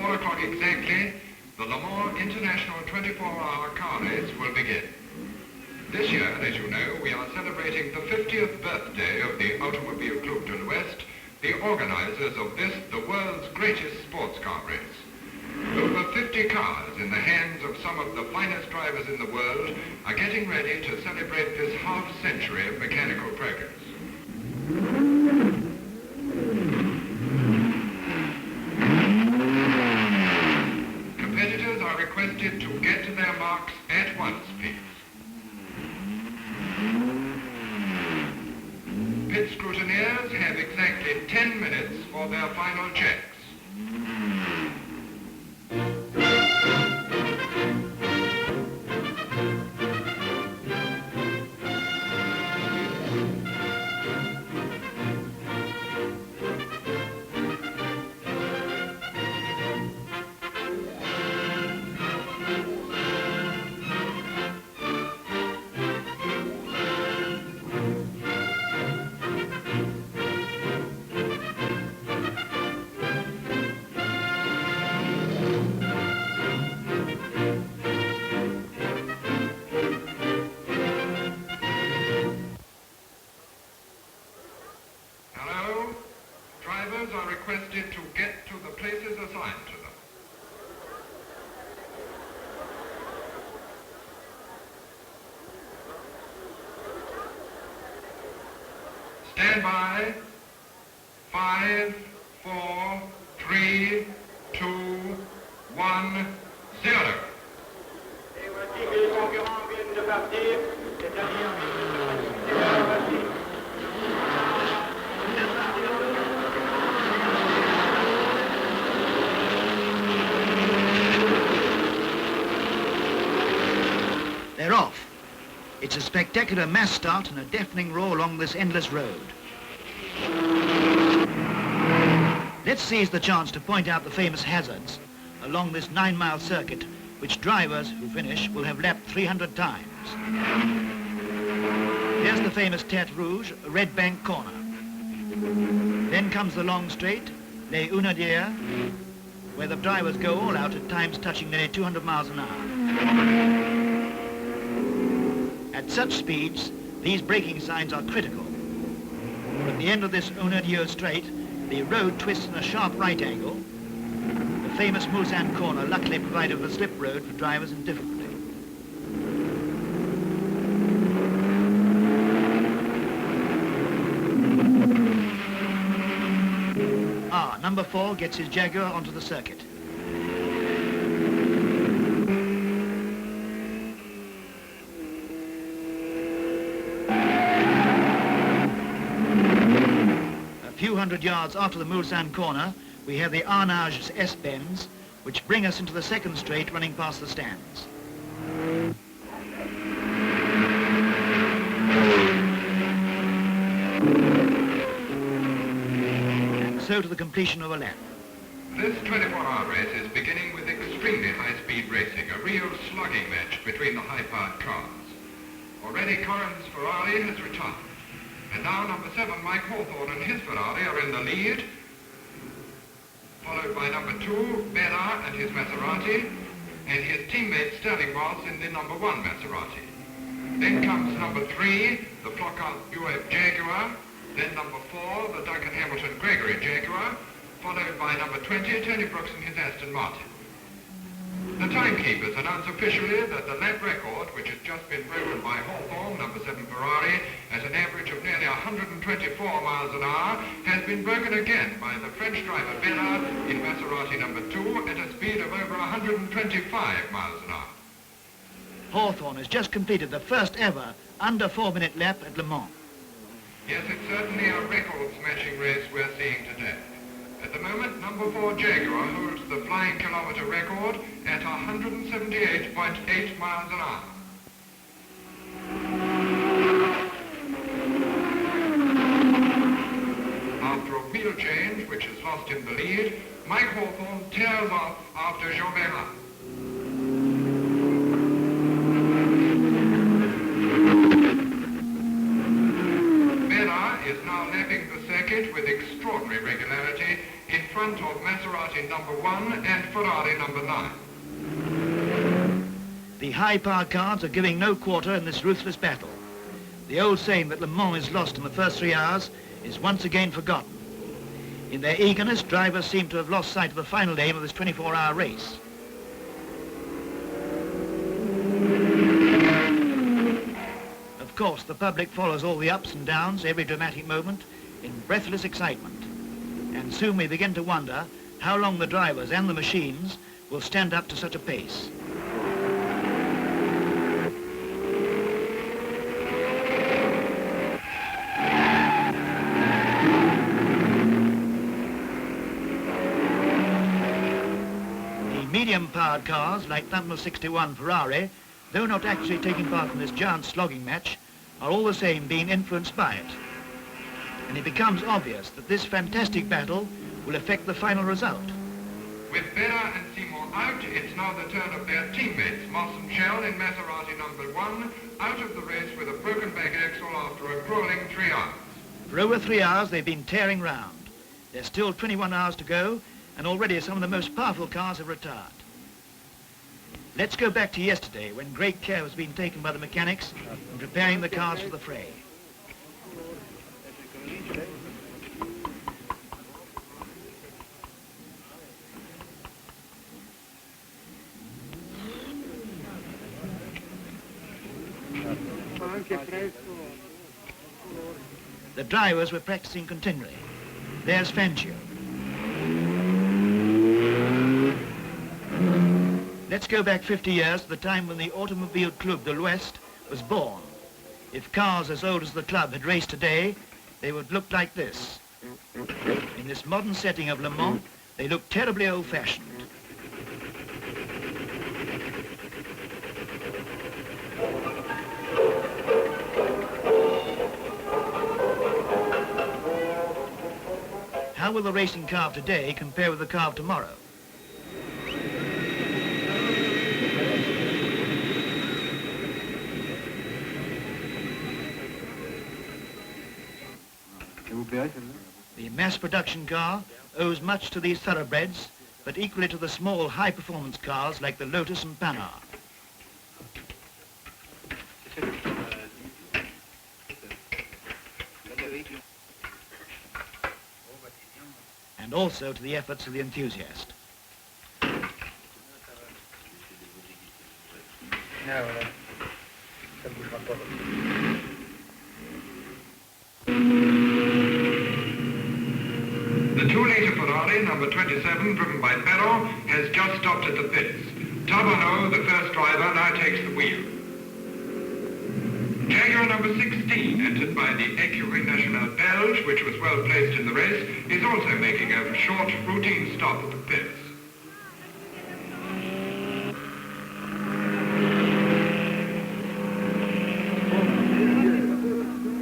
4 o'clock exactly, the Le Mans International 24-hour car race will begin. This year, as you know, we are celebrating the 50th birthday of the Automobile Club de l'Ouest, the organizers of this, the world's greatest sports car race. Over 50 cars in the hands of some of the finest drivers in the world are getting ready to celebrate this half-century of mechanical progress. Competitors are requested to get to their marks at once, please. Pit scrutineers have exactly 10 minutes for their final checks. Are requested to get to the places assigned to them. Stand by. 5, 4, 3, 2, 1, 0. Et voici que les concurrents viennent de partir, c'est-à-dire They're off. It's a spectacular mass start and a deafening roar along this endless road. Let's seize the chance to point out the famous hazards along this 9-mile circuit, which drivers who finish will have lapped 300 times. Here's the famous Terte Rouge, a red bank corner. Then comes the long straight, Les Unadières, where the drivers go all out at times touching nearly 200 miles an hour. At such speeds, these braking signs are critical. For at the end of this Unadieux straight, the road twists in a sharp right angle. The famous Mulsanne corner luckily provided with a slip road for drivers in difficulty. Number 4 gets his Jaguar onto the circuit. A few hundred yards after the Mulsanne corner, we have the Arnage S-bends, which bring us into the second straight running past the stands. So to the completion of a lap. This 24-hour race is beginning with extremely high-speed racing, a real slugging match between the high-powered cars. Already Corrin's Ferrari has retired, and now number 7, Mike Hawthorne, and his Ferrari are in the lead, followed by number 2, Berra and his Maserati, and his teammate Sterling Moss in the number 1 Maserati. Then comes number 3, the Flockhart Bueb Jaguar, then number 4, the Duncan Hamilton Gregory Jaguar, followed by number 20, Tony Brooks and his Aston Martin. The timekeepers announce officially that the lap record, which has just been broken by Hawthorne, number 7 Ferrari, at an average of nearly 124 miles an hour, has been broken again by the French driver Berra in Maserati number 2 at a speed of over 125 miles an hour. Hawthorne has just completed the first ever under 4-minute lap at Le Mans. Yes, it's certainly a records-matching race we're seeing today. At the moment, number 4 Jaguar holds the flying kilometre record at 178.8 miles an hour. After a wheel change, which has lost him the lead, Mike Hawthorne tears off after Jean Péron. Is now lapping the circuit with extraordinary regularity in front of Maserati number 1 and Ferrari number 9. The high-power cars are giving no quarter in this ruthless battle. The old saying that Le Mans is lost in the first 3 hours is once again forgotten. In their eagerness, drivers seem to have lost sight of the final aim of this 24-hour race. Of course, the public follows all the ups and downs, every dramatic moment, in breathless excitement. And soon we begin to wonder how long the drivers and the machines will stand up to such a pace. Medium-powered cars like Dunlop 61 Ferrari, though not actually taking part in this giant slogging match, are all the same being influenced by it. And it becomes obvious that this fantastic battle will affect the final result. With Berra and Seymour out, it's now the turn of their teammates, Moss and Shell in Maserati number 1, out of the race with a broken back axle after a grueling 3 hours. For over 3 hours they've been tearing round. There's still 21 hours to go, and already some of the most powerful cars have retired. Let's go back to yesterday, when great care was being taken by the mechanics in preparing the cars for the fray. The drivers were practicing continually. There's Fangio. Let's go back 50 years to the time when the Automobile Club de l'Ouest was born. If cars as old as the club had raced today, they would look like this. In this modern setting of Le Mans, they look terribly old-fashioned. How will the racing car of today compare with the car of tomorrow? The mass production car owes much to these thoroughbreds, but equally to the small high-performance cars like the Lotus and Panhard. And also to the efforts of the enthusiast. The 2-litre Ferrari, number 27, driven by Péron, has just stopped at the pits. Tavano, the first driver, now takes the wheel. Jaguar number 16, entered by the Écurie Nationale Belge, which was well placed in the race, is also making a short, routine stop at the pits.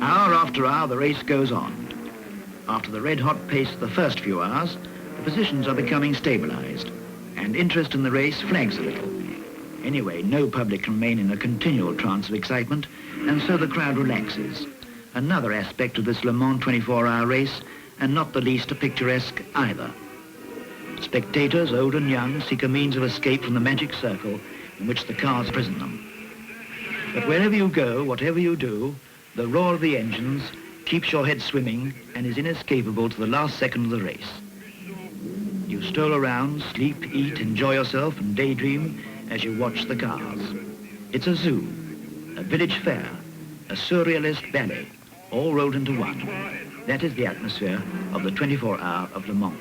Hour after hour, the race goes on. After the red-hot pace of the first few hours, the positions are becoming stabilized, and interest in the race flags a little. Anyway, no public can remain in a continual trance of excitement, and so the crowd relaxes. Another aspect of this Le Mans 24-hour race, and not the least a picturesque either. Spectators, old and young, seek a means of escape from the magic circle in which the cars prison them. But wherever you go, whatever you do, the roar of the engines keeps your head swimming and is inescapable to the last second of the race. You stroll around, sleep, eat, enjoy yourself and daydream as you watch the cars. It's a zoo, a village fair, a surrealist ballet, all rolled into one. That is the atmosphere of the 24-hour of Le Mans.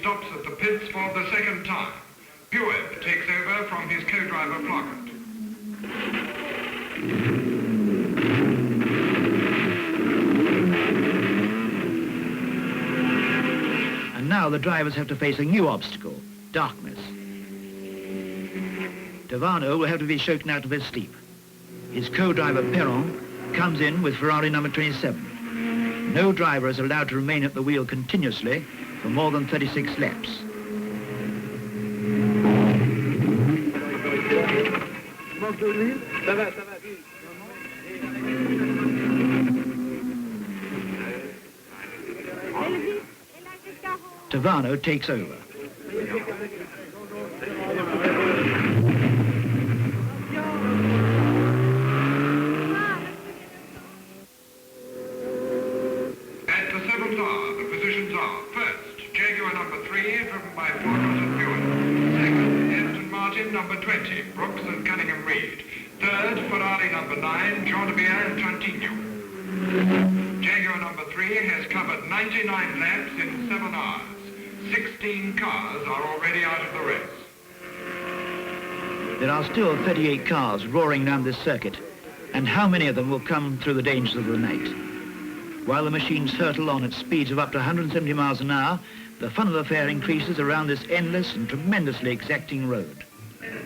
Stops at the pits for the second time. Bueb takes over from his co-driver Flockhart. And now the drivers have to face a new obstacle, darkness. Tavano will have to be shaken out of his sleep. His co-driver Péron comes in with Ferrari number 27. No driver is allowed to remain at the wheel continuously for more than 36 laps. Tavano takes over. At the 7th hour, the positions are: first, Jaguar number 3, driven by Flockhart and Bueb. Second, Aston Martin number 20, Brooks and Cunningham Reed. Third, Ferrari number 9, Jean and Trantino. Jaguar number 3 has covered 99 laps in 7 hours. 16 cars are already out of the race. There are still 38 cars roaring around this circuit, and how many of them will come through the dangers of the night? While the machines hurtle on at speeds of up to 170 miles an hour, the fun of the fair increases around this endless and tremendously exacting road. Les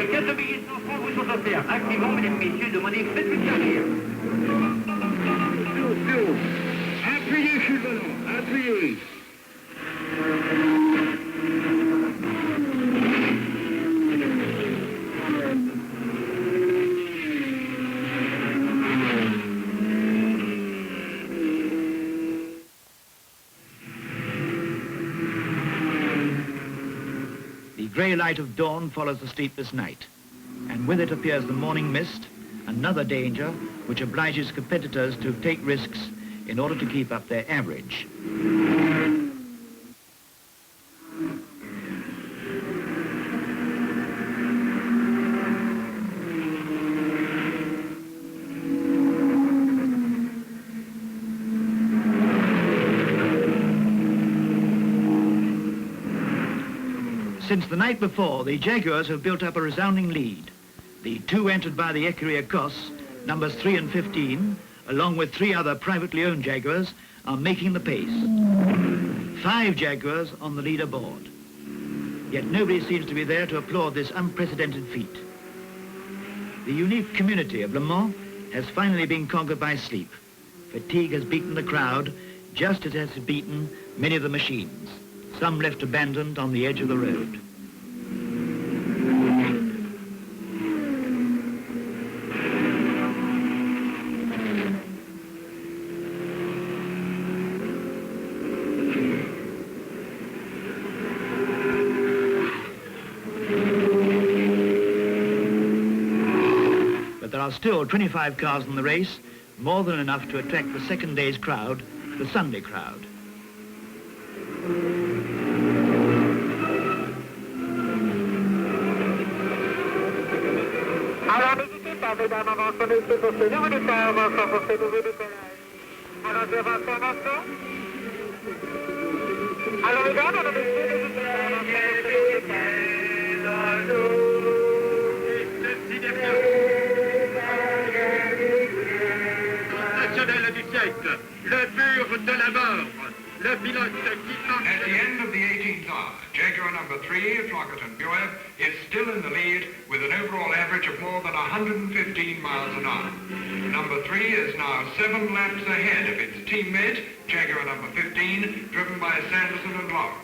4 billets de 100 francs vous sont offerts. Activement, mesdames et messieurs, demandez faites une carrière. Appuyez sur le ballon, appuyez. The grey light of dawn follows the sleepless night, and with it appears the morning mist, another danger which obliges competitors to take risks in order to keep up their average. Since the night before, the Jaguars have built up a resounding lead. The 2 entered by the Écurie Écosse, numbers 3 and 15, along with 3 other privately owned Jaguars, are making the pace. 5 Jaguars on the leaderboard. Yet nobody seems to be there to applaud this unprecedented feat. The unique community of Le Mans has finally been conquered by sleep. Fatigue has beaten the crowd, just as it has beaten many of the machines, some left abandoned on the edge of the road. But there are still 25 cars in the race, more than enough to attract the second day's crowd, the Sunday crowd. Alors n'hésitez pas, mesdames, avancez, messieurs, pour ce nouveau départ, avancez pour ce nouveau décollage. Alors avancez, avancez. Alors mesdames, alors messieurs, n'hésitez pas, National du siècle, le mur de la mort, le pilote qui manque. At the end of the 18th hour, Jaguar number 3, Flockhart and Bueb, is still in the lead with an overall average of more than 115 miles an hour. Number 3 is now 7 laps ahead of its teammate, Jaguar number 15, driven by Sanderson and Lawrence.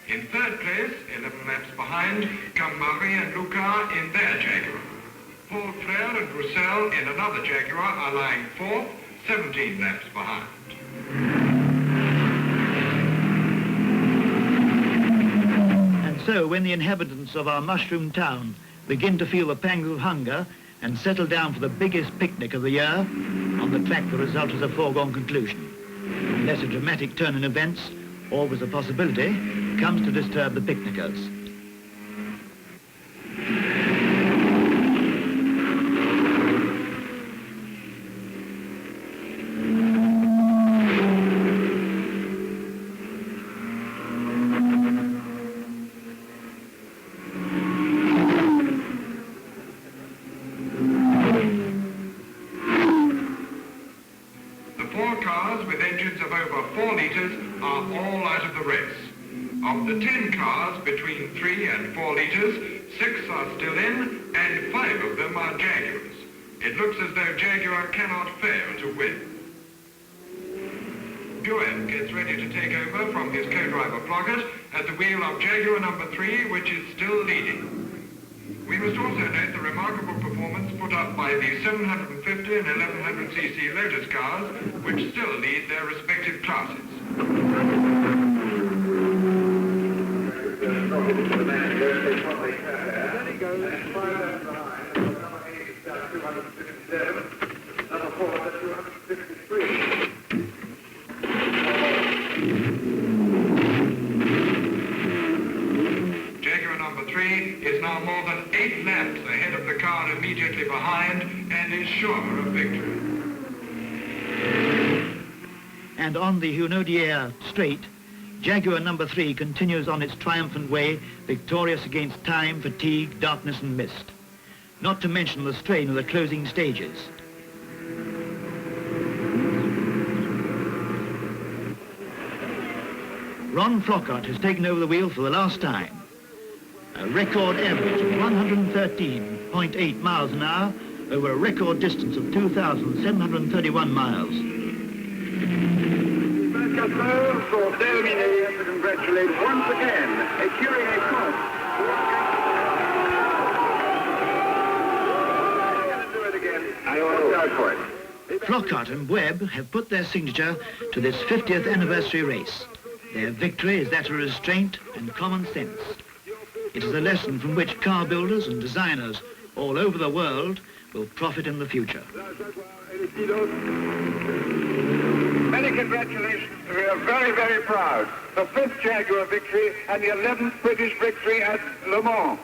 In third place, 11 laps behind, come Marie and Luca in their Jaguar. Paul Frere and Roussel in another Jaguar are lying fourth, 17 laps behind. And so when the inhabitants of our mushroom town begin to feel the pangs of hunger and settle down for the biggest picnic of the year, on the track the result is a foregone conclusion. Unless a dramatic turn in events, always a possibility, comes to disturb the picnickers. Of the 10 cars between 3 and 4 litres, 6 are still in and 5 of them are Jaguars. It looks as though Jaguar cannot fail to win. Bueb gets ready to take over from his co-driver Flockhart at the wheel of Jaguar number 3, which is still leading. We must also note the remarkable performance put up by the 750 and 1100cc Lotus cars, which still lead their respective classes. Jaguar number 3 is now more than 8 laps ahead of the car immediately behind and is sure of victory. And on the Hunaudière straight, Jaguar number 3 continues on its triumphant way, victorious against time, fatigue, darkness and mist. Not to mention the strain of the closing stages. Ron Flockhart has taken over the wheel for the last time. A record average of 113.8 miles an hour over a record distance of 2,731 miles. For terminer, to congratulate once again a curious cost. Do it again. I will go for it. Flockhart and Bueb have put their signature to this 50th anniversary race. Their victory is that of restraint and common sense. It is a lesson from which car builders and designers all over the world will profit in the future. Many congratulations. We are very, very proud. The 5th Jaguar victory and the 11th British victory at Le Mans.